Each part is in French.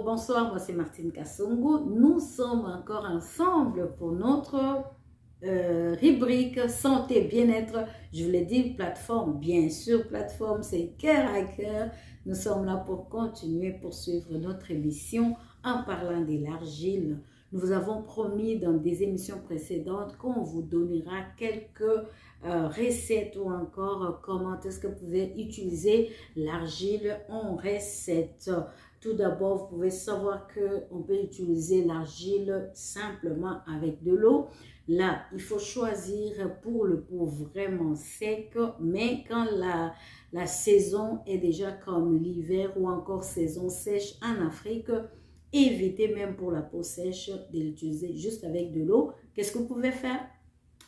Bonsoir, moi c'est Martine Kassongo. Nous sommes encore ensemble pour notre rubrique santé, bien-être. Je vous l'ai dit, plateforme, bien sûr, plateforme, c'est cœur à cœur. Nous sommes là pour continuer, poursuivre notre émission en parlant de l'argile. Nous vous avons promis dans des émissions précédentes qu'on vous donnera quelques recettes ou encore comment est-ce que vous pouvez utiliser l'argile en recette. Tout d'abord, vous pouvez savoir qu'on peut utiliser l'argile simplement avec de l'eau. Là, il faut choisir pour le pot vraiment sec, mais quand la saison est déjà comme l'hiver ou encore saison sèche en Afrique, évitez même pour la peau sèche de l'utiliser juste avec de l'eau. Qu'est-ce que vous pouvez faire?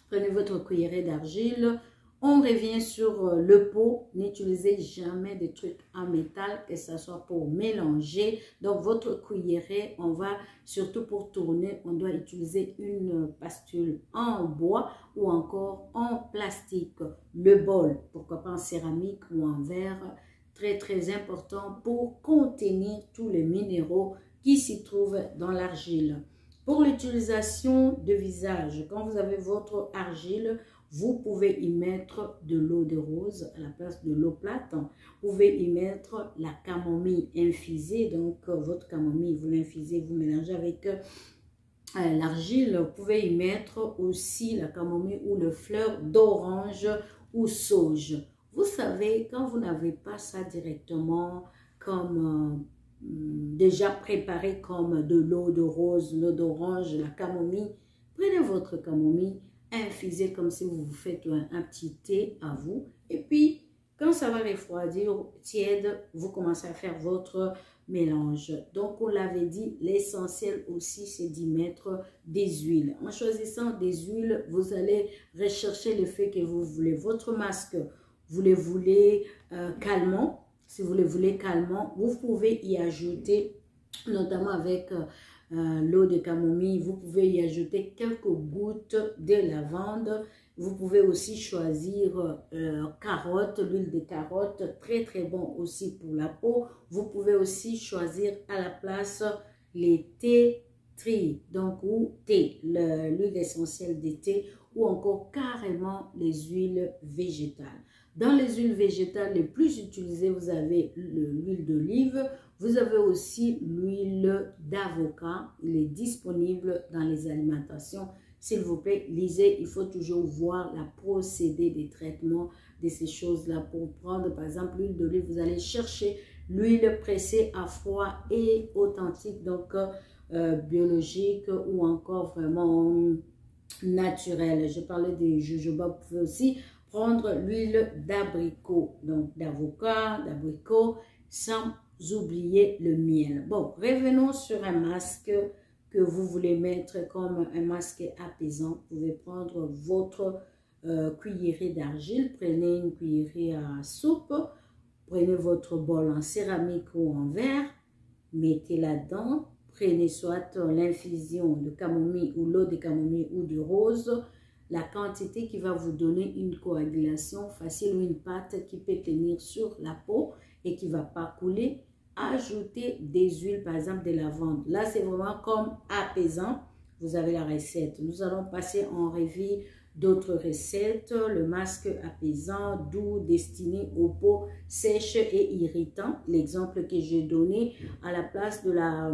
Prenez votre cuillerée d'argile. On revient sur le pot. N'utilisez jamais des trucs en métal, que ce soit pour mélanger. Donc, votre cuillerée, on va, surtout pour tourner, on doit utiliser une pastule en bois ou encore en plastique. Le bol, pourquoi pas en céramique ou en verre, très important pour contenir tous les minéraux qui s'y trouvent dans l'argile. Pour l'utilisation de visage, quand vous avez votre argile, vous pouvez y mettre de l'eau de rose à la place de l'eau plate. Vous pouvez y mettre la camomille infusée. Donc, votre camomille, vous l'infusez, vous mélangez avec l'argile. Vous pouvez y mettre aussi la camomille ou le fleur d'orange ou sauge. Vous savez, quand vous n'avez pas ça directement comme déjà préparé comme de l'eau de rose, l'eau d'orange, la camomille, prenez votre camomille, infusez comme si vous vous faites un petit thé à vous. Et puis, quand ça va refroidir, tiède, vous commencez à faire votre mélange. Donc, on l'avait dit, l'essentiel aussi, c'est d'y mettre des huiles. En choisissant des huiles, vous allez rechercher le fait que vous voulez votre masque, vous le voulez calmant. Si vous le voulez calmant, vous pouvez y ajouter, notamment avec l'eau de camomille, vous pouvez y ajouter quelques gouttes de lavande. Vous pouvez aussi choisir carotte, l'huile de carotte, très bon aussi pour la peau. Vous pouvez aussi choisir à la place les thé tri, donc ou thé, l'huile essentielle de thé ou encore carrément les huiles végétales. Dans les huiles végétales les plus utilisées, vous avez l'huile d'olive, vous avez aussi l'huile d'avocat. Il est disponible dans les alimentations. S'il vous plaît, lisez, il faut toujours voir la procédé des traitements de ces choses-là. Pour prendre par exemple l'huile d'olive, vous allez chercher l'huile pressée à froid et authentique, donc biologique ou encore vraiment naturelle. Je parlais des jujubas, vous pouvez aussi prendre l'huile d'abricot, donc d'avocat, d'abricot, sans oublier le miel. Bon, revenons sur un masque que vous voulez mettre comme un masque apaisant. Vous pouvez prendre votre cuillerée d'argile, prenez une cuillerée à soupe, prenez votre bol en céramique ou en verre, mettez là-dedans, prenez soit l'infusion de camomille ou l'eau de camomille ou de rose, la quantité qui va vous donner une coagulation facile ou une pâte qui peut tenir sur la peau et qui ne va pas couler. Ajoutez des huiles, par exemple de lavande. Là, c'est vraiment comme apaisant. Vous avez la recette. Nous allons passer en revue d'autres recettes. Le masque apaisant, doux, destiné aux peaux sèches et irritantes. L'exemple que j'ai donné, à la place de la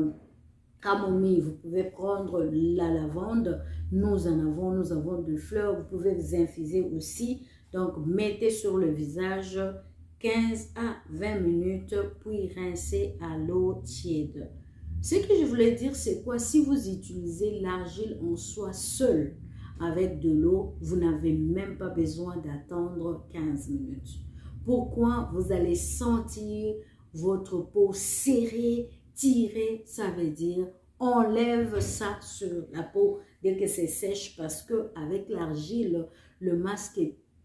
camomille, vous pouvez prendre la lavande. Nous avons de fleurs. Vous pouvez vous infuser aussi. Donc, mettez sur le visage 15 à 20 minutes, puis rincez à l'eau tiède. Ce que je voulais dire, c'est quoi? Si vous utilisez l'argile en soi seul avec de l'eau, vous n'avez même pas besoin d'attendre 15 minutes. Pourquoi? Vous allez sentir votre peau serrée, tirée, ça veut dire enlève ça sur la peau dès que c'est sèche, parce que avec l'argile, le masque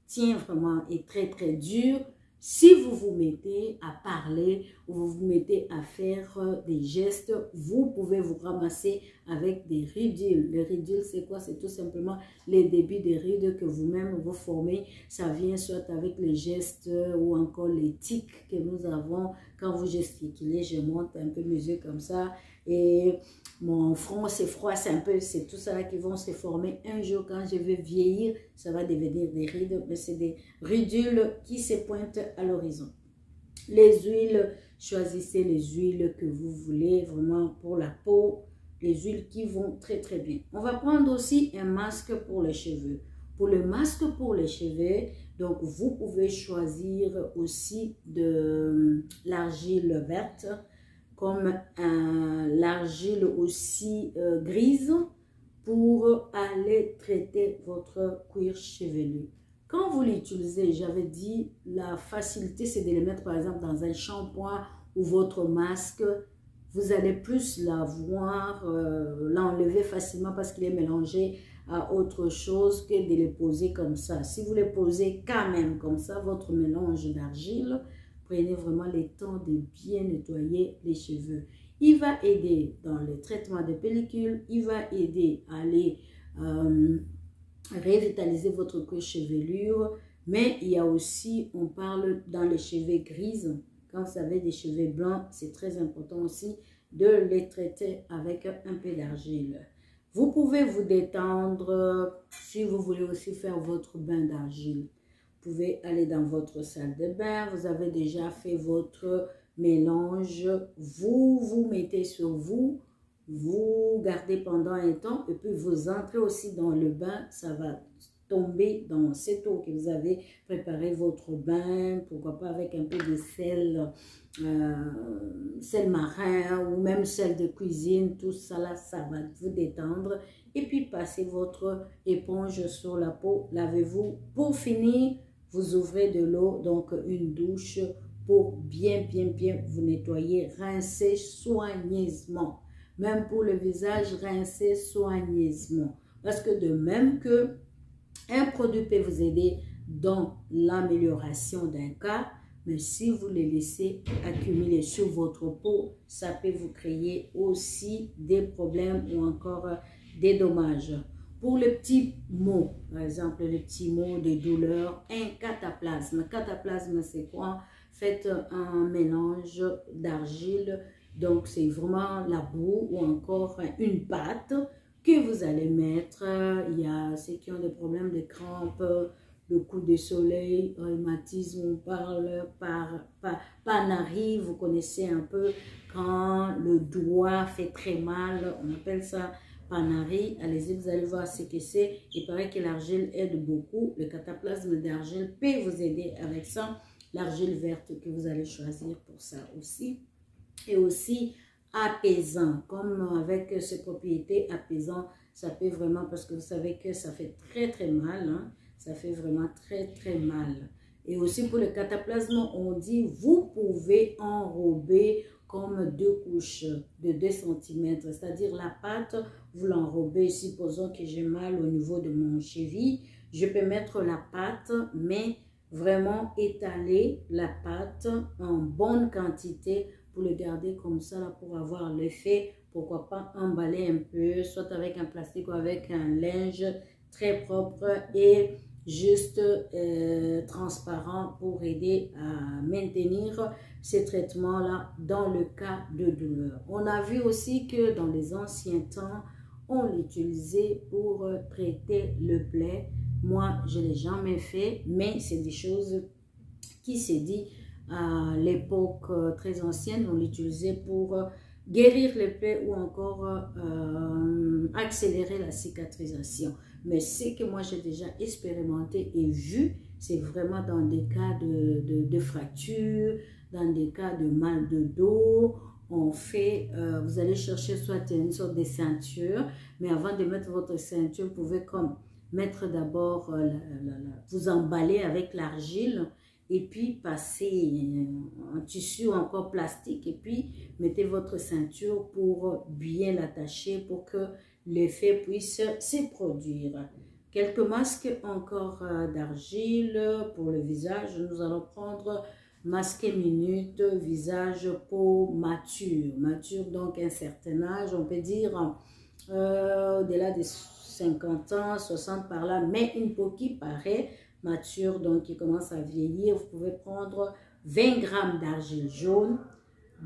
tient vraiment, est très dur. Si vous vous mettez à parler ou vous vous mettez à faire des gestes, vous pouvez vous ramasser avec des ridules. Les ridules, c'est quoi? C'est tout simplement les débits de rides que vous-même vous formez. Ça vient soit avec les gestes ou encore les tics que nous avons. Quand vous gesticulez, je monte un peu mes yeux comme ça et mon front c'est froid, c'est tout ça qui vont se former. Un jour, quand je vais vieillir, ça va devenir des rides, mais c'est des ridules qui se pointent à l'horizon. Les huiles, choisissez les huiles que vous voulez vraiment pour la peau, les huiles qui vont très très bien. On va prendre aussi un masque pour les cheveux. Pour le masque pour les cheveux, donc vous pouvez choisir aussi de l'argile verte, comme l'argile aussi grise pour aller traiter votre cuir chevelu. Quand vous l'utilisez, j'avais dit, la facilité, c'est de le mettre par exemple dans un shampoing ou votre masque. Vous allez plus l'avoir, l'enlever facilement parce qu'il est mélangé à autre chose que de les poser comme ça. Si vous les posez quand même comme ça, votre mélange d'argile, prenez vraiment le temps de bien nettoyer les cheveux. Il va aider dans le traitement de pellicule, il va aider à aller revitaliser votre cuir chevelure, mais il y a aussi, on parle dans les cheveux grises, quand vous avez des cheveux blancs, c'est très important aussi de les traiter avec un peu d'argile. Vous pouvez vous détendre si vous voulez aussi faire votre bain d'argile. Vous pouvez aller dans votre salle de bain, vous avez déjà fait votre mélange, vous mettez sur vous, vous gardez pendant un temps et puis vous entrez aussi dans le bain, ça va tomber dans cette eau que vous avez préparé votre bain, pourquoi pas avec un peu de sel, sel marin ou même sel de cuisine, tout ça là, ça va vous détendre. Et puis passez votre éponge sur la peau, lavez-vous. Pour finir, vous ouvrez de l'eau, donc une douche pour bien vous nettoyer, rincer soigneusement. Même pour le visage, rincer soigneusement. Parce que de même que un produit peut vous aider dans l'amélioration d'un cas, mais si vous le laissez accumuler sur votre peau, ça peut vous créer aussi des problèmes ou encore des dommages. Pour les petits mots, par exemple, les petits mots de douleur, un cataplasme. Cataplasme, c'est quoi? Faites un mélange d'argile, donc c'est vraiment la boue ou encore une pâte que vous allez mettre. Il y a ceux qui ont des problèmes de crampes, le coup de soleil, rhumatisme, on parle panari, vous connaissez un peu quand le doigt fait très mal, on appelle ça panari. Allez-y, vous allez voir ce que c'est. Il paraît que l'argile aide beaucoup. Le cataplasme d'argile peut vous aider avec ça. L'argile verte que vous allez choisir pour ça aussi. Et aussi apaisant, comme avec ses propriétés apaisantes, ça peut vraiment, parce que vous savez que ça fait très mal, hein, ça fait vraiment très mal. Et aussi pour le cataplasme, on dit vous pouvez enrober comme 2 couches de 2 cm, c'est-à-dire la pâte, vous l'enrobez, supposons que j'ai mal au niveau de mon cheville, je peux mettre la pâte, mais vraiment étaler la pâte en bonne quantité pour le garder comme ça, là, pour avoir l'effet, pourquoi pas emballer un peu, soit avec un plastique ou avec un linge très propre et juste transparent pour aider à maintenir ces traitements-là dans le cas de douleur. On a vu aussi que dans les anciens temps, on l'utilisait pour traiter le plaie. Moi, je ne l'ai jamais fait, mais c'est des choses qui s'est dit à l'époque très ancienne, on l'utilisait pour guérir les plaies ou encore accélérer la cicatrisation. Mais ce que moi j'ai déjà expérimenté et vu, c'est vraiment dans des cas de fractures, dans des cas de mal de dos. On fait, vous allez chercher soit une sorte de ceinture, mais avant de mettre votre ceinture, vous pouvez comme mettre d'abord, vous emballer avec l'argile et puis passer un tissu encore plastique et puis mettez votre ceinture pour bien l'attacher pour que l'effet puisse se produire. Quelques masques encore d'argile pour le visage. Nous allons prendre masque minute, visage, peau mature. Mature donc un certain âge, on peut dire au-delà des 50 ans, 60 par là, mais une peau qui paraît mature, donc qui commence à vieillir. Vous pouvez prendre 20 grammes d'argile jaune,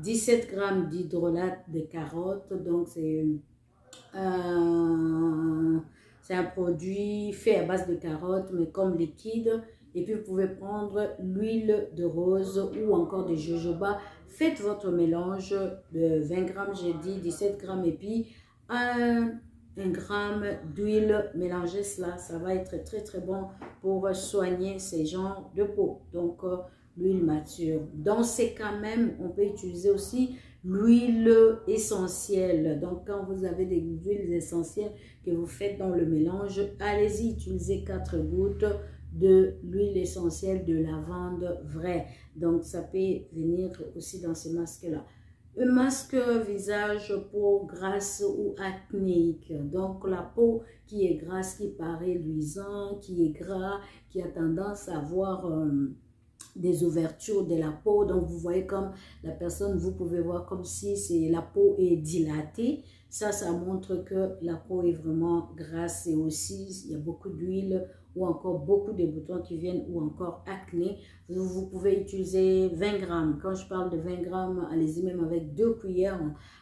17 grammes d'hydrolat de carotte, donc c'est un produit fait à base de carottes, mais comme liquide. Et puis, vous pouvez prendre l'huile de rose ou encore de jojoba. Faites votre mélange de 20 grammes, j'ai dit 17 grammes, et puis un gramme d'huile. Mélangez cela, ça va être très très bon pour soigner ces genres de peau. Donc, l'huile mature. Dans ces cas même, on peut utiliser aussi l'huile essentielle. Donc, quand vous avez des huiles essentielles que vous faites dans le mélange, allez-y, utilisez 4 gouttes de l'huile essentielle de lavande vraie. Donc, ça peut venir aussi dans ces masques-là. Un masque visage, peau grasse ou acnéique. Donc, la peau qui est grasse, qui paraît luisant, qui est gras, qui a tendance à avoir des ouvertures de la peau. Donc, vous voyez comme la personne, vous pouvez voir comme si la peau est dilatée. Ça montre que la peau est vraiment grasse et aussi, il y a beaucoup d'huile ou encore beaucoup de boutons qui viennent ou encore acné. Vous pouvez utiliser 20 grammes. Quand je parle de 20 grammes, allez-y même avec 2 cuillères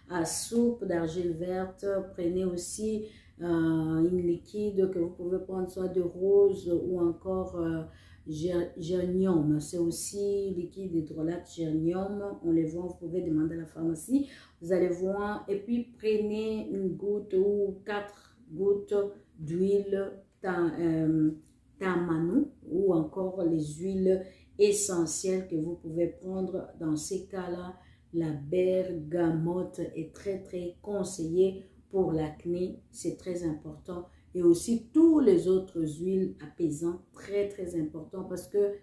à soupe d'argile verte. Prenez aussi une liquide que vous pouvez prendre soit de rose ou encore geranium. C'est aussi liquide hydrolat geranium. On les vend, vous pouvez demander à la pharmacie. Vous allez voir. Et puis prenez une goutte ou 4 gouttes d'huile tamanu ou encore les huiles essentielles que vous pouvez prendre. Dans ces cas-là, la bergamote est très très conseillée pour l'acné, c'est très important. Et aussi tous les autres huiles apaisantes, très très important parce que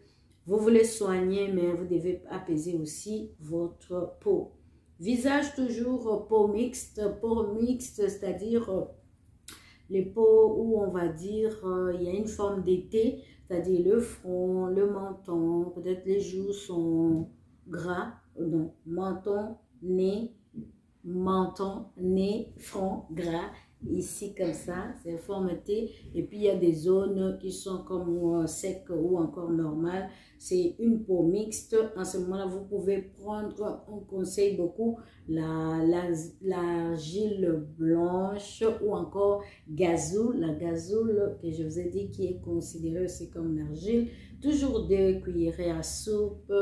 vous voulez soigner, mais vous devez apaiser aussi votre peau. Visage toujours peau mixte, c'est-à-dire les peaux où on va dire il y a une forme d'été, c'est-à-dire le front, le menton, peut-être les joues sont gras, non, menton, nez, front, gras, ici comme ça, c'est forme T, et puis il y a des zones qui sont comme secs ou encore normales, c'est une peau mixte. En ce moment-là, vous pouvez prendre, on conseille beaucoup l'argile blanche ou encore gazoule, la gazoule que je vous ai dit qui est considérée aussi comme l'argile, toujours 2 cuillerées à soupe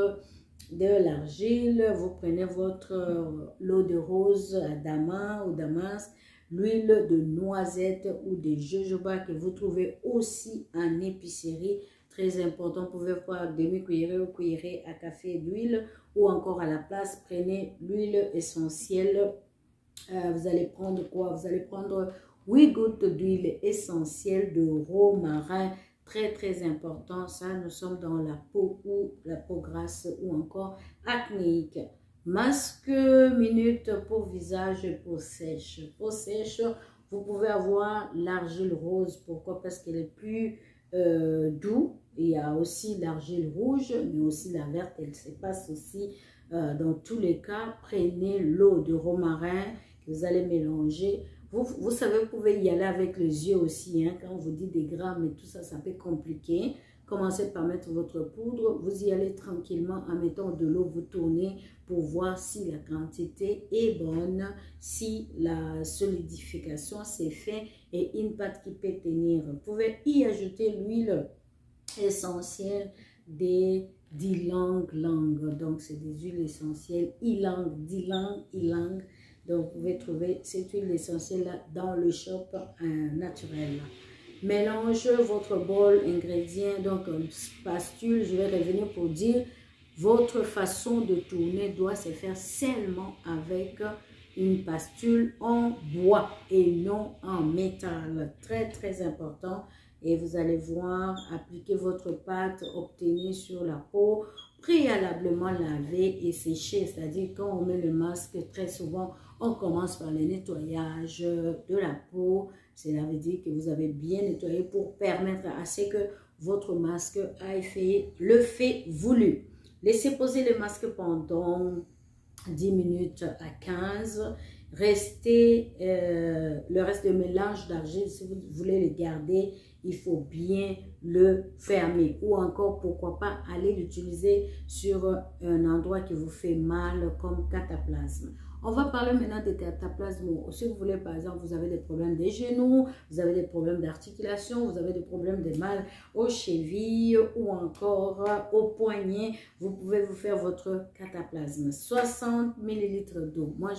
de l'argile. Vous prenez votre l'eau de rose à damas ou damas, l'huile de noisette ou de jojoba que vous trouvez aussi en épicerie, très important. Vous pouvez prendre demi-cuillerée ou cuillerée à café d'huile ou encore à la place, prenez l'huile essentielle. Vous allez prendre quoi? Vous allez prendre 8 gouttes d'huile essentielle de romarin. Très très important, ça nous sommes dans la peau ou la peau grasse ou encore acnéique. Masque minute pour visage et peau sèche. Peau sèche, vous pouvez avoir l'argile rose. Pourquoi? Parce qu'elle est plus doux. Il y a aussi l'argile rouge, mais aussi la verte, elle se passe aussi. Dans tous les cas, prenez l'eau de romarin que vous allez mélanger. Vous savez, vous pouvez y aller avec les yeux aussi, hein, quand on vous dit des grammes et tout ça, ça peut compliquer. Commencez par mettre votre poudre, vous y allez tranquillement en mettant de l'eau, vous tournez pour voir si la quantité est bonne, si la solidification s'est fait et une pâte qui peut tenir. Vous pouvez y ajouter l'huile essentielle des ylang-ylang. Donc, c'est des huiles essentielles ylang, ylang. Donc, vous pouvez trouver cette huile essentielle dans le shop naturel. Mélange votre bol ingrédients, donc une spatule. Je vais revenir pour dire, votre façon de tourner doit se faire seulement avec une spatule en bois et non en métal. Très, très important. Et vous allez voir, appliquer votre pâte obtenue sur la peau, préalablement laver et sécher. C'est-à-dire quand on met le masque, très souvent, on commence par le nettoyage de la peau. Cela veut dire que vous avez bien nettoyé pour permettre à ce que votre masque ait fait l'effet voulu. Laissez poser le masque pendant 10 minutes à 15. Restez le reste de mélange d'argile, si vous voulez le garder, il faut bien le fermer. Ou encore, pourquoi pas, aller l'utiliser sur un endroit qui vous fait mal comme cataplasme. On va parler maintenant de cataplasme. Si vous voulez, par exemple, vous avez des problèmes des genoux, vous avez des problèmes d'articulation, vous avez des problèmes de mal aux chevilles ou encore aux poignets, vous pouvez vous faire votre cataplasme. 60 ml d'eau. Moi,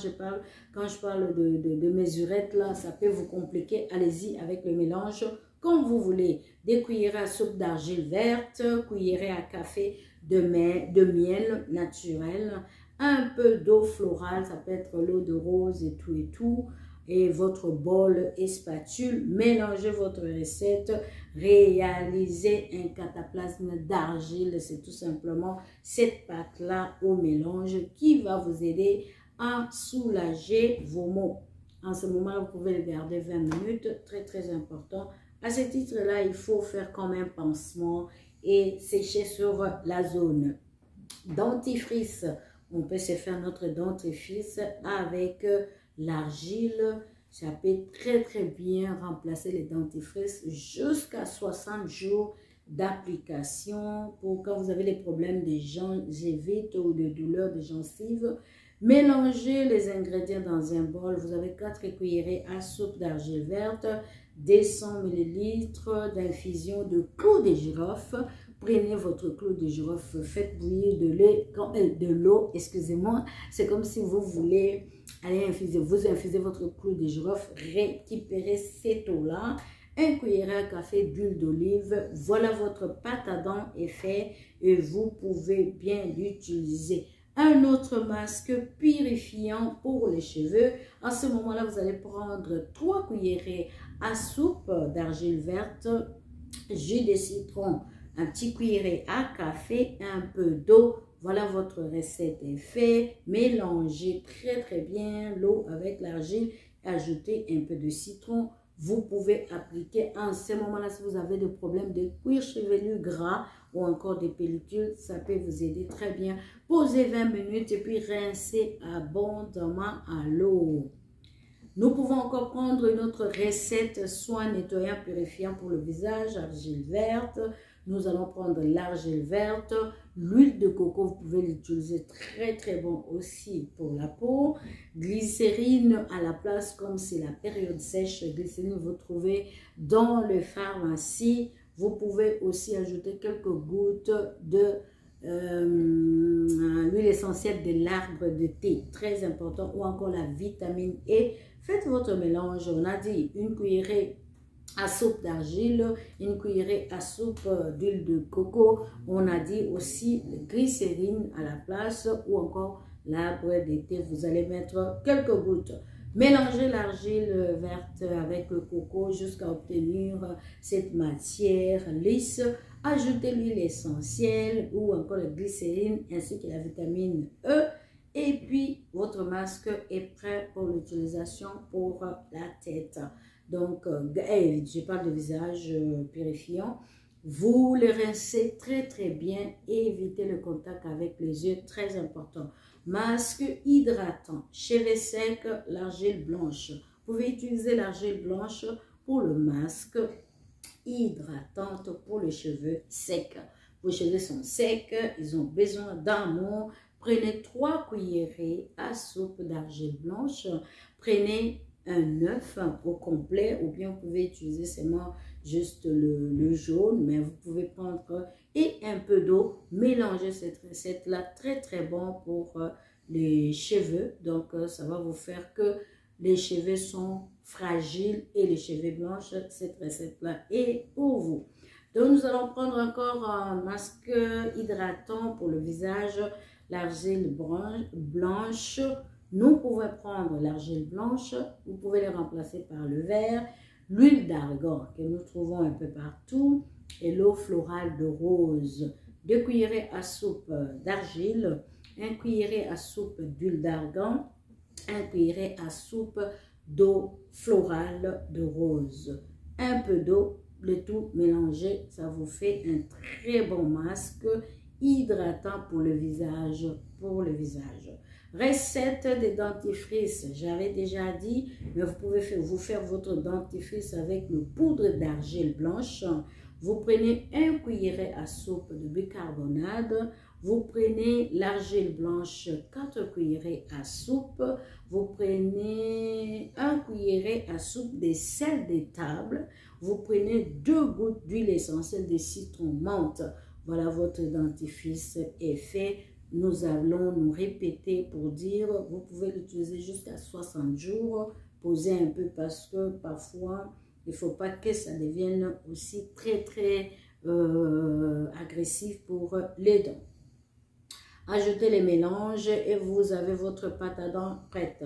quand je parle de mesurettes, là, ça peut vous compliquer. Allez-y avec le mélange comme vous voulez. Des cuillerées à soupe d'argile verte, cuillerées à café de miel naturel, un peu d'eau florale, ça peut être l'eau de rose et tout, et votre bol et spatule. Mélangez votre recette, réalisez un cataplasme d'argile. C'est tout simplement cette pâte-là au mélange qui va vous aider à soulager vos maux. En ce moment, vous pouvez le garder 20 minutes, très très important. À ce titre-là, il faut faire comme un pansement et sécher sur la zone. Dentifrice. On peut se faire notre dentifrice avec l'argile. Ça peut très très bien remplacer les dentifrices jusqu'à 60 jours d'application pour quand vous avez des problèmes de gingivite ou de douleurs de gencives. Mélangez les ingrédients dans un bol. Vous avez 4 cuillerées à soupe d'argile verte, 200 ml d'infusion de clou de girofle. Prenez votre clou de girofle, faites bouillir de l'eau, excusez-moi. C'est comme si vous voulez aller infuser, vous infusez votre clou de girofle, récupérez cette eau-là, un cuillerée à café d'huile d'olive. Voilà, votre pâte à dents est faite et vous pouvez bien l'utiliser. Un autre masque purifiant pour les cheveux. En ce moment-là, vous allez prendre 3 cuillerées à soupe d'argile verte, jus de citron, un petit cuillerée à café, un peu d'eau. Voilà, votre recette est faite. Mélangez très très bien l'eau avec l'argile. Ajoutez un peu de citron. Vous pouvez appliquer en ce moment-là si vous avez des problèmes de cuir chevelu gras ou encore des pellicules. Ça peut vous aider très bien. Posez 20 minutes et puis rincez abondamment à l'eau. Nous pouvons encore prendre une autre recette, soin nettoyant purifiant pour le visage, argile verte. Nous allons prendre l'argile verte, l'huile de coco, vous pouvez l'utiliser très très bon aussi pour la peau. Glycérine à la place, comme c'est la période sèche, glycérine vous trouvez dans les pharmacies. Vous pouvez aussi ajouter quelques gouttes de l'huile essentielle de l'arbre de thé, très important, ou encore la vitamine E. Faites votre mélange, on a dit une cuillerée à soupe d'argile, une cuillerée à soupe d'huile de coco. On a dit aussi glycérine à la place ou encore l'arbre de thé. Vous allez mettre quelques gouttes. Mélangez l'argile verte avec le coco jusqu'à obtenir cette matière lisse. Ajoutez l'huile essentielle ou encore la glycérine ainsi que la vitamine E. Et puis, votre masque est prêt pour l'utilisation pour la tête. Donc, je parle de visage purifiant. Vous le rincez très très bien et évitez le contact avec les yeux, très important. Masque hydratant, cheveux secs, l'argile blanche. Vous pouvez utiliser l'argile blanche pour le masque hydratante pour les cheveux secs. Vos cheveux sont secs, ils ont besoin d'amour. Prenez 3 cuillerées à soupe d'argile blanche. Prenez un œuf au complet ou bien vous pouvez utiliser seulement juste le jaune, mais vous pouvez prendre et un peu d'eau. Mélangez cette recette là, très très bon pour les cheveux. Donc ça va vous faire que les cheveux sont fragiles et les cheveux blanches. Cette recette là est pour vous. Donc nous allons prendre encore un masque hydratant pour le visage, l'argile blanche. Nous pouvons prendre l'argile blanche, vous pouvez le remplacer par le vert, l'huile d'argan que nous trouvons un peu partout et l'eau florale de rose. 2 cuillerées à soupe d'argile, 1 cuillerée à soupe d'huile d'argan, 1 cuillerée à soupe d'eau florale de rose. Un peu d'eau, le tout mélangé, ça vous fait un très bon masque hydratant pour le visage. Recette des dentifrices, j'avais déjà dit, mais vous pouvez vous faire votre dentifrice avec le poudre d'argile blanche. Vous prenez un cuillerée à soupe de bicarbonate, vous prenez l'argile blanche 4 cuillerées à soupe, vous prenez 1 cuillerée à soupe de sel d'étable, vous prenez 2 gouttes d'huile essentielle de citron menthe. Voilà, votre dentifrice est fait. Nous allons nous répéter pour dire, vous pouvez l'utiliser jusqu'à 60 jours, posez un peu parce que parfois, il ne faut pas que ça devienne aussi très agressif pour les dents. Ajoutez les mélanges et vous avez votre pâte à dents prête.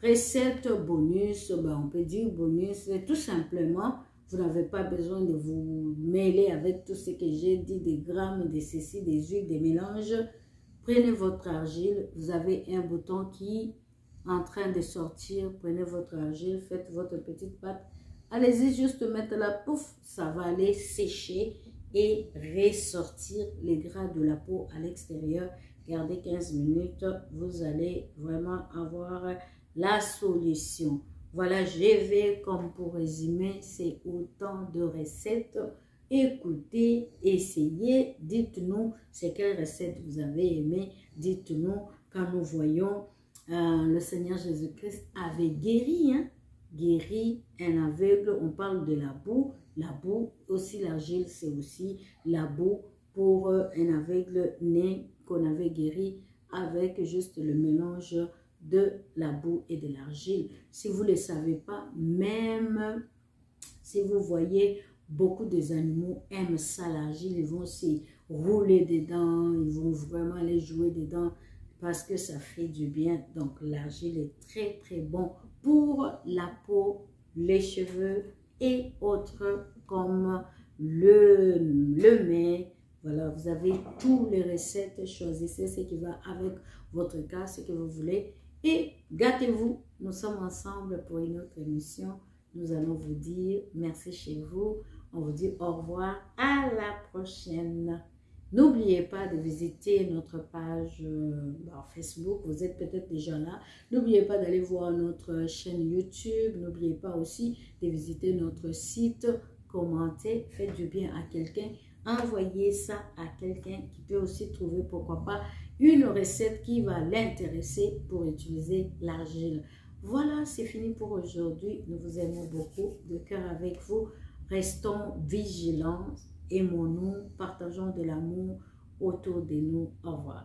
Recette bonus, on peut dire bonus, tout simplement, vous n'avez pas besoin de vous mêler avec tout ce que j'ai dit, des grammes, des ceci, des huiles, des mélanges. Prenez votre argile, vous avez un bouton qui est en train de sortir, prenez votre argile, faites votre petite pâte, allez-y juste mettre la pouf, ça va aller sécher et ressortir les gras de la peau à l'extérieur. Gardez 15 minutes, vous allez vraiment avoir la solution. Voilà, je vais, comme pour résumer, c'est autant de recettes. Écoutez, essayez, dites-nous c'est quelle recette vous avez aimé, dites-nous quand nous voyons le Seigneur Jésus-Christ avait guéri, guéri un aveugle, on parle de la boue aussi l'argile c'est aussi la boue pour un aveugle né qu'on avait guéri avec juste le mélange de la boue et de l'argile. Si vous ne le savez pas, même si vous voyez beaucoup des animaux aiment ça, l'argile, ils vont aussi rouler dedans, ils vont vraiment aller jouer dedans parce que ça fait du bien. Donc l'argile est très bon pour la peau, les cheveux et autres comme le mets. Voilà, vous avez toutes les recettes, choisissez ce qui va avec votre cas, ce que vous voulez et gâtez-vous. Nous sommes ensemble pour une autre émission. Nous allons vous dire merci chez vous. On vous dit au revoir, à la prochaine. N'oubliez pas de visiter notre page Facebook. Vous êtes peut-être déjà là. N'oubliez pas d'aller voir notre chaîne YouTube. N'oubliez pas aussi de visiter notre site. Commentez, faites du bien à quelqu'un. Envoyez ça à quelqu'un qui peut aussi trouver, pourquoi pas, une recette qui va l'intéresser pour utiliser l'argile. Voilà, c'est fini pour aujourd'hui. Nous vous aimons beaucoup, de cœur avec vous. Restons vigilants, aimons-nous, partageons de l'amour autour de nous. Au revoir.